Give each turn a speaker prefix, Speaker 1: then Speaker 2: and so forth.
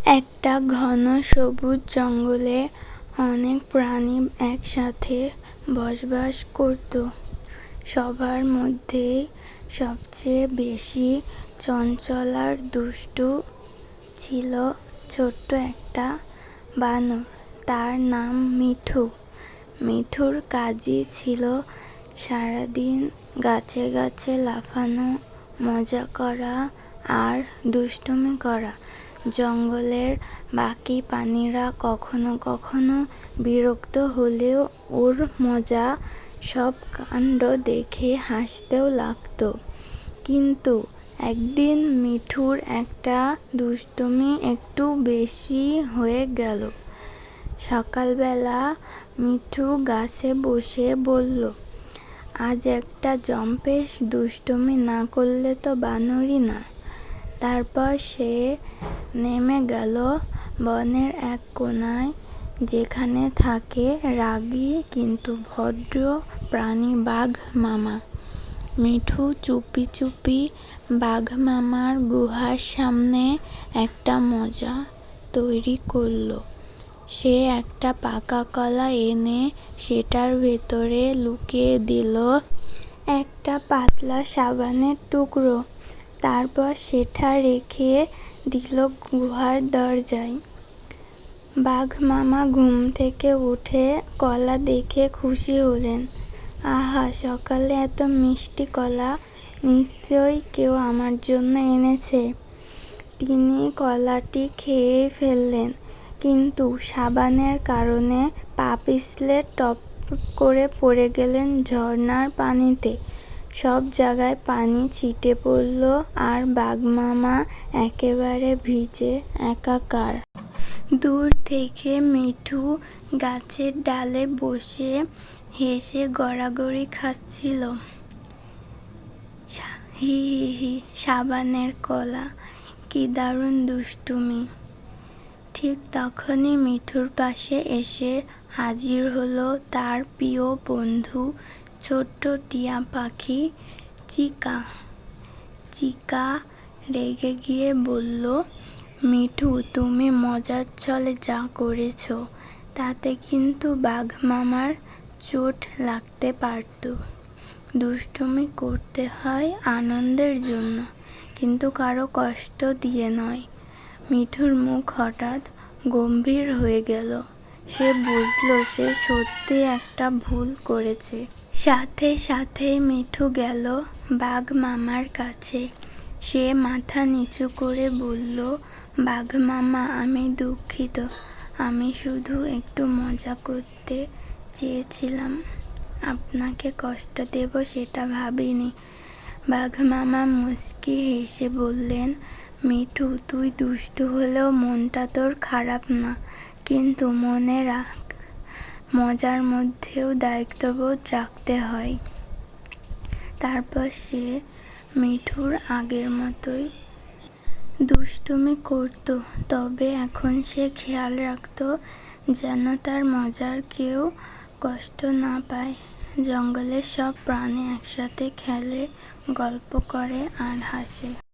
Speaker 1: একটা ঘন সবুজ জঙ্গলে অনেক প্রাণী একসাথে বসবাস করত। সবার মধ্যে সবচেয়ে বেশি চঞ্চল আর দুষ্টু ছিল ছোট্ট একটা বানর। তার নাম মিঠু। মিঠুর কাজই ছিল সারাদিন গাছে গাছে লাফানো, মজা করা আর দুষ্টুমি করা। জঙ্গলের বাকি প্রাণীরা কখনো কখনো বিরক্ত হলেও ওর মজা সব কাণ্ড দেখে হাসতেও লাগতো। কিন্তু একদিন মিঠুর একটা দুষ্টুমি একটু বেশি হয়ে গেল। সকালবেলা মিঠু গাছে বসে বলল, আজ একটা জম্পেশ দুষ্টুমি না করলে তো বানরই না। তারপর সে নেমে গেল বনের এক কোণায়, যেখানে থাকে রাগী কিন্তু ভদ্র প্রাণী বাঘ মামা। মিঠু চুপি চুপি বাঘ মামার গুহার সামনে একটা মজা তৈরি করলো। সে একটা পাকা কলা এনে সেটার ভেতরে লুকিয়ে দিল একটা পাতলা সাবানের টুকরো। তারপর সেটা রেখে দিল গুহার দরজায়। বাঘ মামা ঘুম থেকে উঠে কলা দেখে খুশি হলেন। আহা, সকালে এত মিষ্টি কলা, নিশ্চয়ই কেউ আমার জন্য এনেছে। তিনি কলাটি খেয়ে ফেললেন, কিন্তু সাবানের কারণে পা পিছলে টপ করে পড়ে গেলেন ঝর্ণার পানিতে। সব জায়গায় পানি ছিটে পড়ল আর বাঘ মামা একেবারে ভিজে একাকার। দূর থেকে মিঠু গাছের ডালে বসে হেসে গড়াগড়ি খাচ্ছিল। হি হি হি, সাবানের কলা, কি দারুণ দুষ্টুমি। ঠিক তখনই মিঠুর পাশে এসে হাজির হলো তার প্রিয় বন্ধু ছোট্ট টিয়া পাখি চিকা। চিকা রেগে গিয়ে বলল, মিঠু, তুমি মজার ছলে যা করেছ তাতে কিন্তু বাঘ মামার চোট লাগতে পারত। দুষ্টুমি করতে হয় আনন্দের জন্য, কিন্তু কারো কষ্ট দিয়ে নয়। মিঠুর মুখ হঠাৎ গম্ভীর হয়ে গেল। সে বুঝল সে সত্যি একটা ভুল করেছে। সাথে সাথেই মিঠু গেল বাঘ মামার কাছে। সে মাথা নিচু করে বলল, বাঘ মামা, আমি দুঃখিত। আমি শুধু একটু মজা করতে চেয়েছিলাম, আপনাকে কষ্ট দেব সেটা ভাবিনি। বাঘ মামা মুচকি হেসে বললেন, মিঠু, তুই দুষ্টু হলেও মনটা তোর খারাপ না। কিন্তু মনে রাখ, মজার মধ্যেও দায়িত্ববোধ রাখতে হয়। তারপর সে মিঠুর আগের মতোই দুষ্টুমি করত, তবে এখন সে খেয়াল রাখত যেন তার মজার কেউ কষ্ট না পায়। জঙ্গলের সব প্রাণী একসাথে খেলে, গল্প করে আর হাসে।